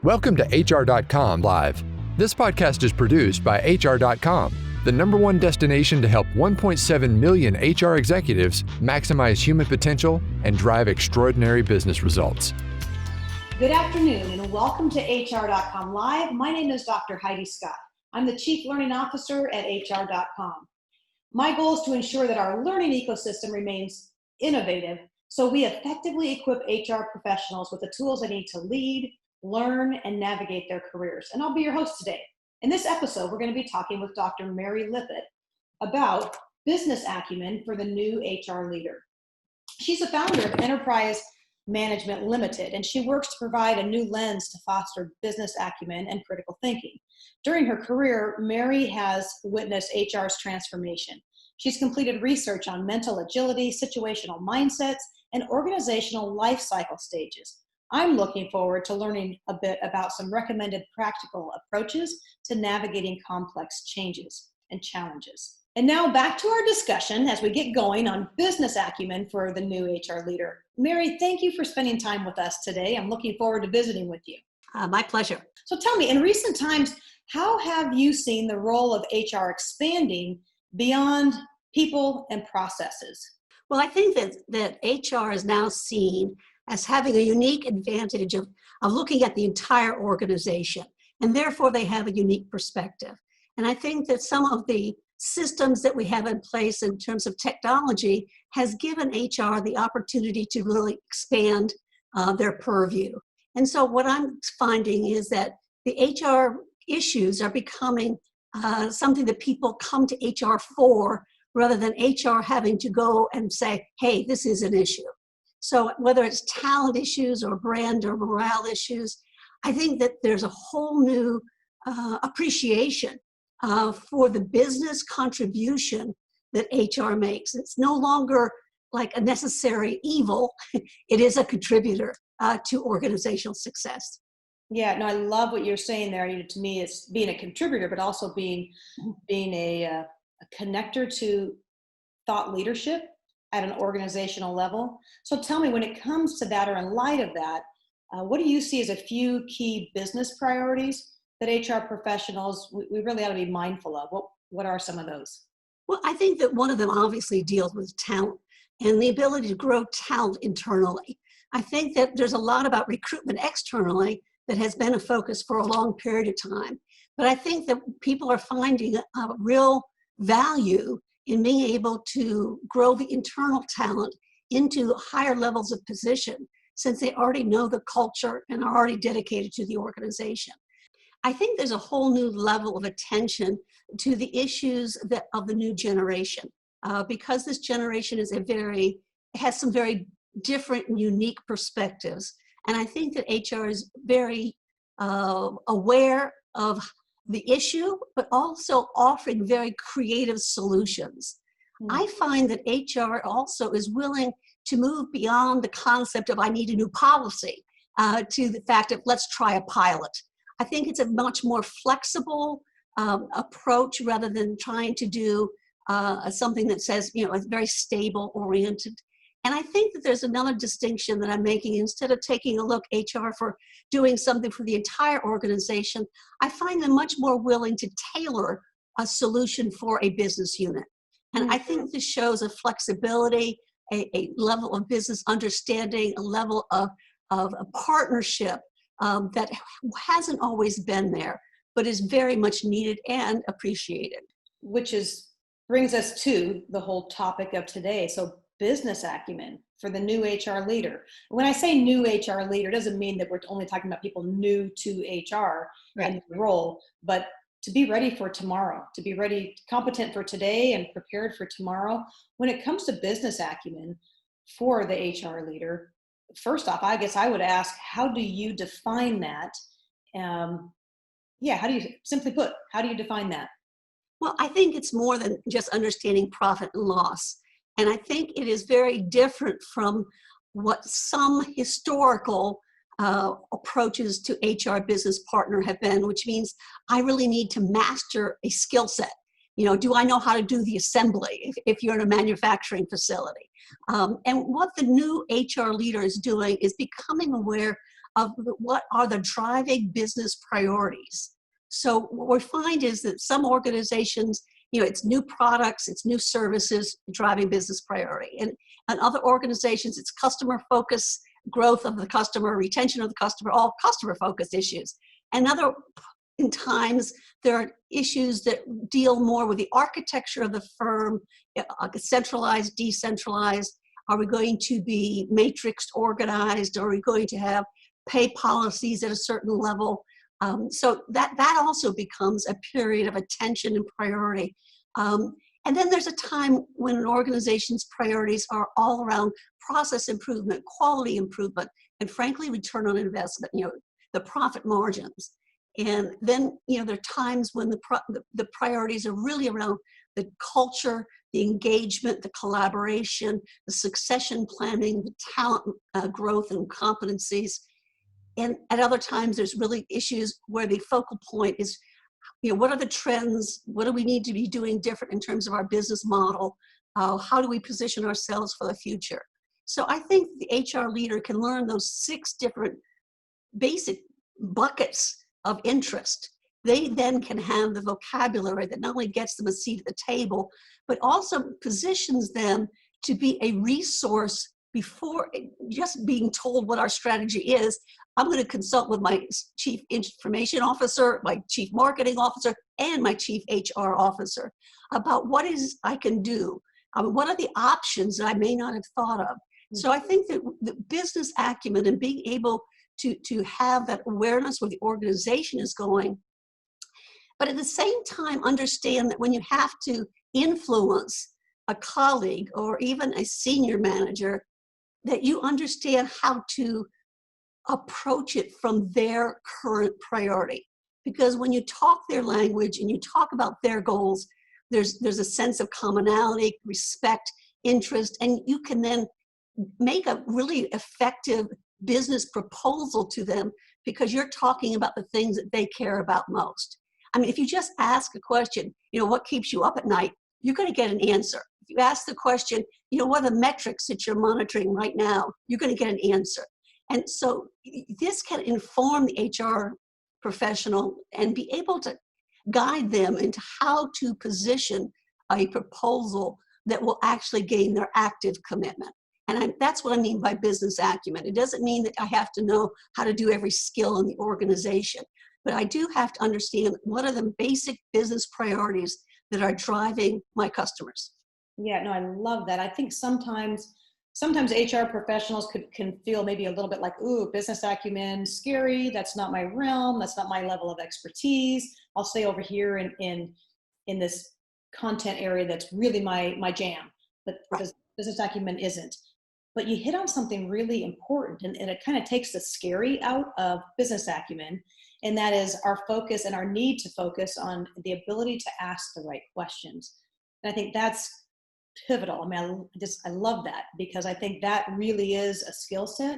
Welcome to HR.com Live. This podcast is produced by HR.com, the #1 destination to help 1.7 million HR executives maximize human potential and drive extraordinary business results. Good afternoon and welcome to HR.com Live. My name is Dr. Heidi Scott. I'm the Chief Learning Officer at HR.com. My goal is to ensure that our learning ecosystem remains innovative so we effectively equip HR professionals with the tools they need to lead, learn, and navigate their careers. And I'll be your host today. In this episode, we're going to be talking with Dr. Mary Lippitt about business acumen for the new HR leader. She's the founder of Enterprise Management Ltd, and she works to provide a new lens to foster business acumen and critical thinking. During her career, Mary has witnessed HR's transformation. She's completed research on mental agility, situational mindsets, and organizational life cycle stages. I'm looking forward to learning a bit about some recommended practical approaches to navigating complex changes and challenges. And now back to our discussion as we get going on business acumen for the new HR leader. Mary, thank you for spending time with us today. I'm looking forward to visiting with you. My pleasure. So tell me, in recent times, how have you seen the role of HR expanding beyond people and processes? Well, I think that HR is now seen as having a unique advantage of looking at the entire organization, and therefore they have a unique perspective. And I think that some of the systems that we have in place in terms of technology has given HR the opportunity to really expand their purview. And so what I'm finding is that the HR issues are becoming something that people come to HR for, rather than HR having to go and say, hey, this is an issue. So whether it's talent issues or brand or morale issues, I think that there's a whole new appreciation for the business contribution that HR makes. It's no longer like a necessary evil. It is a contributor to organizational success. Yeah, no, I love what you're saying there. To me, it's being a contributor, but also being a connector to thought leadership at an organizational level. So tell me, when it comes to that, or in light of that, what do you see as a few key business priorities that HR professionals, we really ought to be mindful of? What are some of those? Well, I think that one of them obviously deals with talent and the ability to grow talent internally. I think that there's a lot about recruitment externally that has been a focus for a long period of time. But I think that people are finding a real value in being able to grow the internal talent into higher levels of position, since they already know the culture and are already dedicated to the organization. I think there's a whole new level of attention to the issues of the new generation, because this generation has some very different and unique perspectives. And I think that HR is very aware of the issue, but also offering very creative solutions. I find that HR also is willing to move beyond the concept of I need a new policy to the fact of let's try a pilot. I think it's a much more flexible approach rather than trying to do something that says, it's very stable oriented. And I think that there's another distinction that I'm making. Instead of taking a look HR for doing something for the entire organization, I find them much more willing to tailor a solution for a business unit. And I think this shows a flexibility, a level of business understanding, a level of a partnership that hasn't always been there, but is very much needed and appreciated. Which brings us to the whole topic of today. So business acumen for the new HR leader. When I say new HR leader, it doesn't mean that we're only talking about people new to HR and the role, but to be ready for tomorrow, to be ready, competent for today and prepared for tomorrow. When it comes to business acumen for the HR leader, first off, I guess I would ask, how do you define that? Simply put, how do you define that? Well, I think it's more than just understanding profit and loss. And I think it is very different from what some historical approaches to HR business partner have been, which means I really need to master a skill set. Do I know how to do the assembly if you're in a manufacturing facility? And what the new HR leader is doing is becoming aware of what are the driving business priorities. So what we find is that some organizations, it's new products, it's new services driving business priority. And other organizations, it's customer focus, growth of the customer, retention of the customer, all customer focused issues. And in times, there are issues that deal more with the architecture of the firm, centralized, decentralized. Are we going to be matrixed, organized? Are we going to have pay policies at a certain level? So that also becomes a period of attention and priority. And then there's a time when an organization's priorities are all around process improvement, quality improvement, and frankly, return on investment, the profit margins. And then, there are times when the priorities are really around the culture, the engagement, the collaboration, the succession planning, the talent growth and competencies. And at other times, there's really issues where the focal point is, what are the trends? What do we need to be doing different in terms of our business model? How do we position ourselves for the future? So I think the HR leader can learn those 6 different basic buckets of interest. They then can have the vocabulary that not only gets them a seat at the table, but also positions them to be a resource before just being told what our strategy is. I'm going to consult with my chief information officer, my chief marketing officer, and my chief HR officer about what is I can do. What are the options that I may not have thought of? So I think that the business acumen and being able to have that awareness where the organization is going, but at the same time understand that when you have to influence a colleague or even a senior manager, that you understand how to approach it from their current priority. Because when you talk their language and you talk about their goals, there's a sense of commonality, respect, interest, and you can then make a really effective business proposal to them because you're talking about the things that they care about most. I mean, if you just ask a question, what keeps you up at night, you're going to get an answer. If you ask the question, what are the metrics that you're monitoring right now, you're going to get an answer. And so this can inform the HR professional and be able to guide them into how to position a proposal that will actually gain their active commitment. And that's what I mean by business acumen. It doesn't mean that I have to know how to do every skill in the organization, but I do have to understand what are the basic business priorities that are driving my customers. Yeah, no, I love that. I think sometimes HR professionals can feel maybe a little bit like, ooh, business acumen, scary. That's not my realm. That's not my level of expertise. I'll stay over here in this content area that's really my jam. But business acumen isn't. But you hit on something really important, and it kind of takes the scary out of business acumen, and that is our focus and our need to focus on the ability to ask the right questions. And I think that's pivotal. I mean, I love that because I think that really is a skill set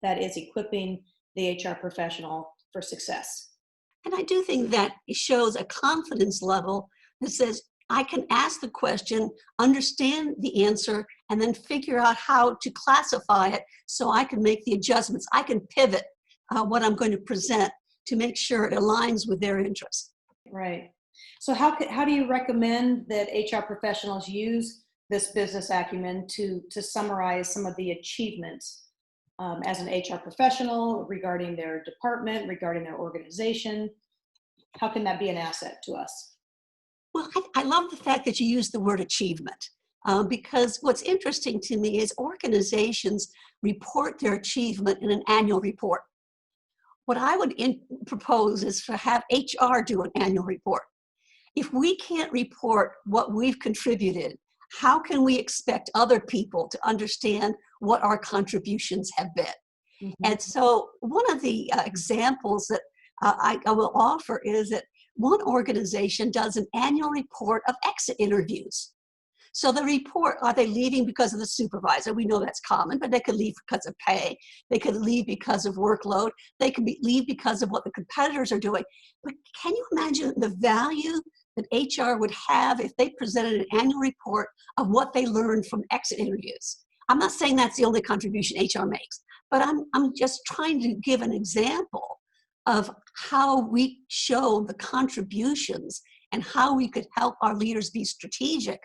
that is equipping the HR professional for success. And I do think that it shows a confidence level that says, I can ask the question, understand the answer, and then figure out how to classify it so I can make the adjustments. I can pivot what I'm going to present to make sure it aligns with their interests. Right. So how do you recommend that HR professionals use this business acumen to summarize some of the achievements as an HR professional regarding their department, regarding their organization? How can that be an asset to us? Well, I love the fact that you use the word achievement because what's interesting to me is organizations report their achievement in an annual report. What I would propose is to have HR do an annual report. If we can't report what we've contributed, how can we expect other people to understand what our contributions have been? Mm-hmm. And so one of the examples that I will offer is that one organization does an annual report of exit interviews. So the report, are they leaving because of the supervisor? We know that's common, but they could leave because of pay. They could leave because of workload. They could leave because of what the competitors are doing. But can you imagine the value that HR would have if they presented an annual report of what they learned from exit interviews? I'm not saying that's the only contribution HR makes, but I'm just trying to give an example of how we show the contributions and how we could help our leaders be strategic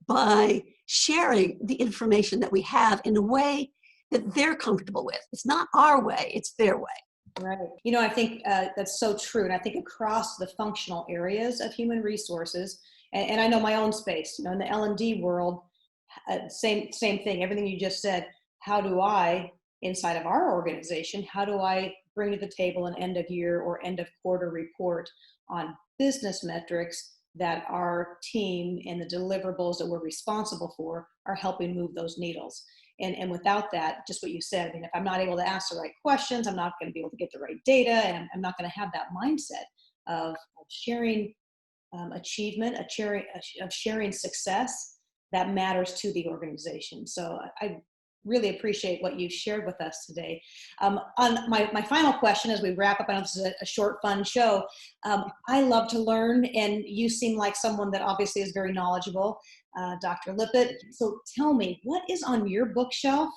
by sharing the information that we have in a way that they're comfortable with. It's not our way, it's their way. Right. You know, I think that's so true. And I think across the functional areas of human resources, and I know my own space, you know, in the L&D world, same thing, everything you just said. How do I, inside of our organization, how do I bring to the table an end of year or end of quarter report on business metrics that our team and the deliverables that we're responsible for are helping move those needles? And without that, just what you said, I mean, if I'm not able to ask the right questions, I'm not going to be able to get the right data, and I'm not going to have that mindset of sharing achievement, of sharing success that matters to the organization. So I really appreciate what you shared with us today. On my final question as we wrap up, I know this is a short, fun show. I love to learn, and you seem like someone that obviously is very knowledgeable, Dr. Lippitt. So tell me, what is on your bookshelf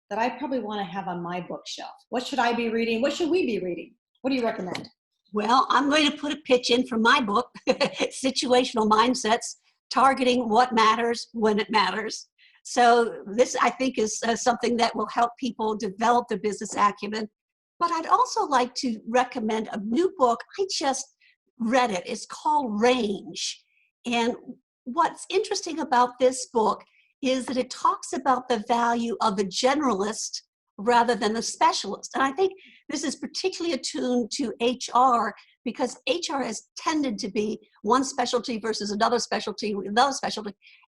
that I probably want to have on my bookshelf? What should I be reading? What should we be reading? What do you recommend? Well, I'm going to put a pitch in for my book, Situational Mindsets, Targeting What Matters When It Matters. So this, I think, is something that will help people develop their business acumen. But I'd also like to recommend a new book. I just read it. It's called Range. And what's interesting about this book is that it talks about the value of the generalist rather than the specialist. And I think this is particularly attuned to HR, because HR has tended to be one specialty versus another specialty.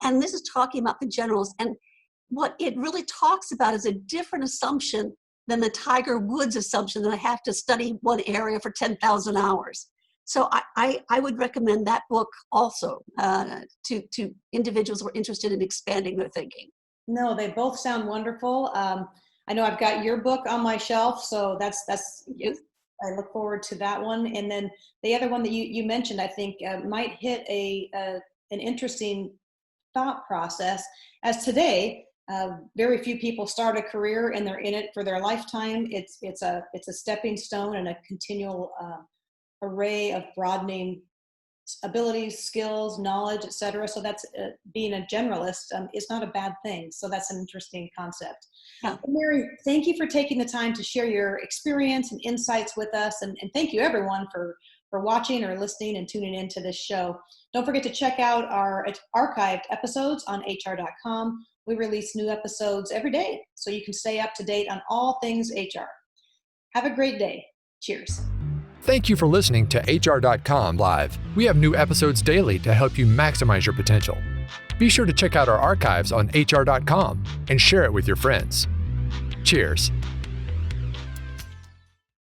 And this is talking about the generals. And what it really talks about is a different assumption than the Tiger Woods assumption that I have to study one area for 10,000 hours. So I would recommend that book also to individuals who are interested in expanding their thinking. No, they both sound wonderful. I know I've got your book on my shelf, so that's Yes. I look forward to that one. And then the other one that you mentioned, I think might hit an interesting thought process. As today, very few people start a career and they're in it for their lifetime. It's a stepping stone and a continual array of broadening abilities, skills, knowledge, etc. So that's being a generalist is not a bad thing. So that's an interesting concept. Yeah. Mary, thank you for taking the time to share your experience and insights with us. And thank you everyone for watching or listening and tuning into this show. Don't forget to check out our archived episodes on HR.com. We release new episodes every day, so you can stay up to date on all things HR. Have a great day. Cheers. Thank you for listening to HR.com Live. We have new episodes daily to help you maximize your potential. Be sure to check out our archives on HR.com and share it with your friends. Cheers.